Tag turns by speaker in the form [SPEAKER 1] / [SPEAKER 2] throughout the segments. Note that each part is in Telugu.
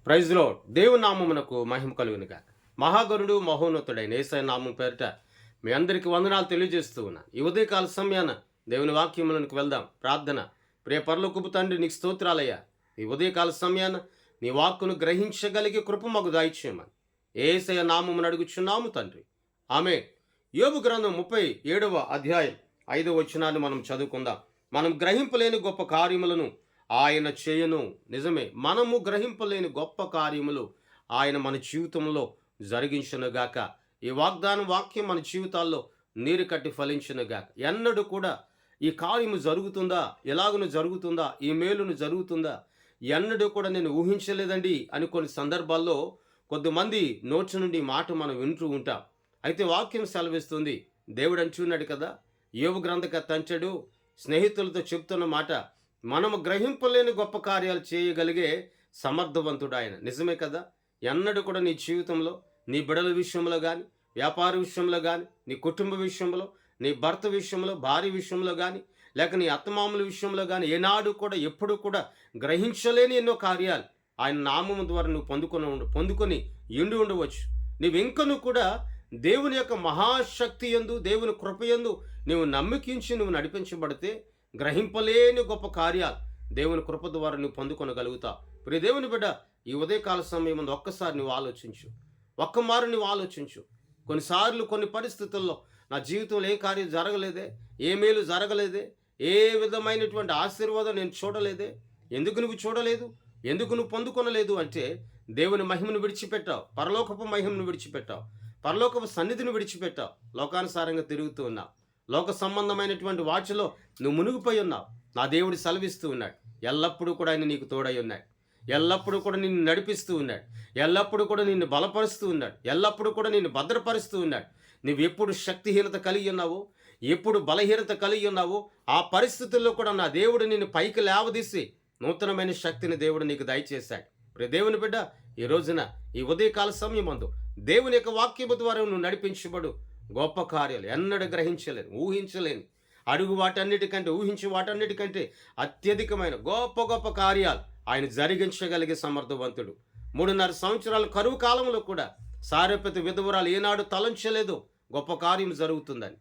[SPEAKER 1] Praise lord. దేవుని నామమునకు మహిమ కలుగును గాక. మహాగరుడు మహోన్నతుడైన యేసయ్య నామం పేరిట మీ అందరికీ వందనాలు తెలియజేస్తూ ఉన్నాను. ఈ ఉదయకాల సమయాన దేవుని వాక్యములకు వెళ్దాం. ప్రార్థన. ప్రియ పరలోకపు తండ్రి, నీకు స్తోత్రాలయ్యా. ఈ ఉదయకాల సమయాన నీ వాక్కును గ్రహించగలిగే కృప మాకు దయచేయమని యేసయ్య నామమును అడుగుచున్నాము తండ్రి. ఆమేన్. యోబు గ్రంథం 37వ అధ్యాయం 5వ వచనాన్ని మనం చదువుకుందాం. మనం గ్రహింపలేని గొప్ప కార్యములను ఆయన చేయను. నిజమే, మనము గ్రహింపలేని గొప్ప కార్యములు ఆయన మన జీవితంలో జరిగించునుగాక. ఈ వాక్యం మన జీవితాల్లో నీరు కట్టి ఫలించునుగాక. ఎన్నడూ కూడా ఈ కార్యము జరుగుతుందా, ఎలాగను జరుగుతుందా, ఈ మేలును జరుగుతుందా, ఎన్నడూ కూడా నేను ఊహించలేదండి అని కొన్ని సందర్భాల్లో కొద్దిమంది నోటి నుండి మాట మనం వింటూ ఉంటాం. అయితే వాక్యం సెలవిస్తుంది, దేవుడు అంటున్నాడు కదా, యోబు గ్రంథకర్త అంటాడు, స్నేహితులతో చెప్తున్న మాట, మనము గ్రహింపలేని గొప్ప కార్యాలు చేయగలిగే సమర్థవంతుడు ఆయన. నిజమే కదా. ఎన్నడూ కూడా నీ జీవితంలో, నీ బిడల విషయంలో కానీ, వ్యాపార విషయంలో కానీ, నీ కుటుంబ విషయంలో, నీ భర్త విషయంలో, భార్య విషయంలో కానీ, లేక నీ అత్తమామల విషయంలో కానీ ఏనాడు కూడా ఎప్పుడు కూడా గ్రహించలేని ఎన్నో కార్యాలు ఆయన నామము ద్వారా నువ్వు పొందుకొని ఎండి ఉండవచ్చు. నువ్వు కూడా దేవుని యొక్క మహాశక్తి యందు, దేవుని కృపయందు నువ్వు నమ్మకించి నువ్వు నడిపించబడితే గ్రహింపలేని గొప్ప కార్యాలు దేవుని కృప ద్వారా నువ్వు పొందుకొనగలుగుతావు. ప్రియ దేవుని బిడ్డ, ఈ ఉదయకాల సమయం ముందు ఒక్కసారి నువ్వు ఆలోచించు. ఒక్కమారు నువ్వు ఆలోచించు. కొన్నిసార్లు కొన్ని పరిస్థితుల్లో నా జీవితంలో ఏ కార్యం జరగలేదే, ఏ మేలు జరగలేదే, ఏ విధమైనటువంటి ఆశీర్వాదం నేను చూడలేదే. ఎందుకు నువ్వు చూడలేదు, ఎందుకు నువ్వు పొందుకొనలేదు అంటే దేవుని మహిమను విడిచిపెట్టావు, పరలోకపు మహిమను విడిచిపెట్టావు, పరలోకపు సన్నిధిని విడిచిపెట్టావు, లోకానుసారంగా తిరుగుతూ ఉన్నావు, లోక సంబంధమైనటువంటి వాటిలో నువ్వు మునిగిపోయి ఉన్నావు. నా దేవుడు సెలవిస్తూ ఉన్నాడు, ఎల్లప్పుడూ కూడా ఆయన నీకు తోడై ఉన్నాడు, ఎల్లప్పుడూ కూడా నిన్ను నడిపిస్తూ ఉన్నాడు, ఎల్లప్పుడూ కూడా నిన్ను బలపరుస్తూ ఉన్నాడు, ఎల్లప్పుడూ కూడా నిన్ను భద్రపరుస్తూ ఉన్నాడు. నువ్వు ఎప్పుడు శక్తిహీనత కలిగి ఉన్నావో, ఎప్పుడు బలహీనత కలిగి ఉన్నావో, ఆ పరిస్థితుల్లో కూడా నా దేవుడు నిన్ను పైకి లేవదీసి నూతనమైన శక్తిని దేవుడు నీకు దయచేశాడు. ప్రియ దేవుని బిడ్డ, ఈ రోజున ఈ ఉదయకాల సమయం అందు దేవుని యొక్క వాక్యము ద్వారా నువ్వు నడిపించబడు. గొప్ప కార్యాలు ఎన్నడూ గ్రహించలేను, ఊహించలేని, అడుగు వాటన్నిటికంటే, ఊహించే వాటన్నిటికంటే అత్యధికమైన గొప్ప గొప్ప కార్యాలు ఆయన జరిగించగలిగే సమర్థవంతుడు. 3.5 సంవత్సరాల కరువు కాలంలో కూడా సారెపతి విధవరాలు ఏనాడు తలంచలేదు గొప్ప కార్యం జరుగుతుందని.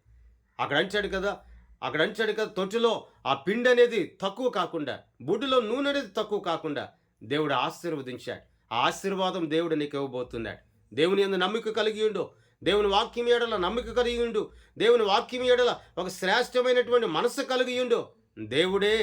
[SPEAKER 1] అక్కడ అంచాడు కదా, తొట్టిలో ఆ పిండి అనేది తక్కువ కాకుండా, బుడ్డిలో నూనె అనేది తక్కువ కాకుండా దేవుడు ఆశీర్వదించాడు. ఆ ఆశీర్వాదం దేవుడు నీకు ఇవ్వబోతున్నాడు. దేవుని యందు నమ్మిక కలిగి ఉండు, దేవుని వాక్యం ఏడల నమ్మిక కలిగి ఉండు, దేవుని వాక్యం ఏడల ఒక శ్రేష్టమైనటువంటి మనసు కలిగి ఉండు. దేవుడే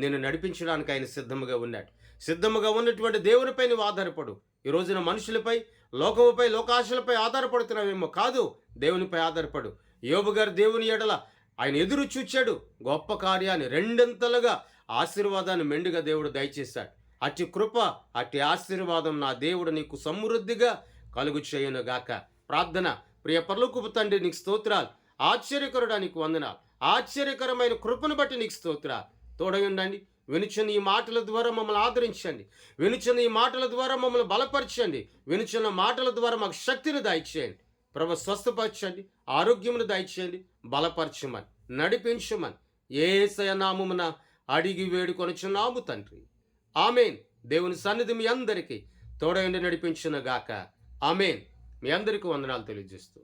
[SPEAKER 1] నిన్ను నడిపించడానికి ఆయన సిద్ధముగా ఉన్నాడు. సిద్ధముగా ఉన్నటువంటి దేవునిపై నువ్వు ఆధారపడు. ఈ రోజున మనుషులపై, లోకముపై, లోకాశలపై ఆధారపడుతున్నావేమో కాదు, దేవునిపై ఆధారపడు. యోబు గారు దేవుని ఏడల ఆయన ఎదురు చూచాడు, గొప్ప కార్యాన్ని, రెండింతలుగా ఆశీర్వాదాన్ని మెండుగా దేవుడు దయచేశాడు. అట్టి కృప, అట్టి ఆశీర్వాదం నా దేవుడు నీకు సమృద్ధిగా కలుగు చేయునుగాక. ప్రార్థన. ప్రియ పరలోకపు తండ్రి, నీకు స్తోత్రాలు. ఆశ్చర్యకరుడా, నీకు వందనాలు. ఆశ్చర్యకరమైన కృపను బట్టి నీకు స్తోత్రాలు. తోడై ఉండండి. వినుచున్న ఈ మాటల ద్వారా మమ్మల్ని ఆదరించండి. వినుచున్న ఈ మాటల ద్వారా మమ్మల్ని బలపరచండి. వినుచున్న మాటల ద్వారా మాకు శక్తిని దయచేయండి. ప్రభు, స్వస్థపరచండి, ఆరోగ్యమును దయచేయండి, బలపరచమని, నడిపించమని యేసయ్య నామమున అడిగి వేడుకొనుచున్నాము తండ్రి. ఆమేన్. దేవుని సన్నిధి మీ అందరికీ తోడై ఉండి నడిపించునుగాక. ఆమేన్. మీ అందరికీ వందనాలు తెలియజేస్తూ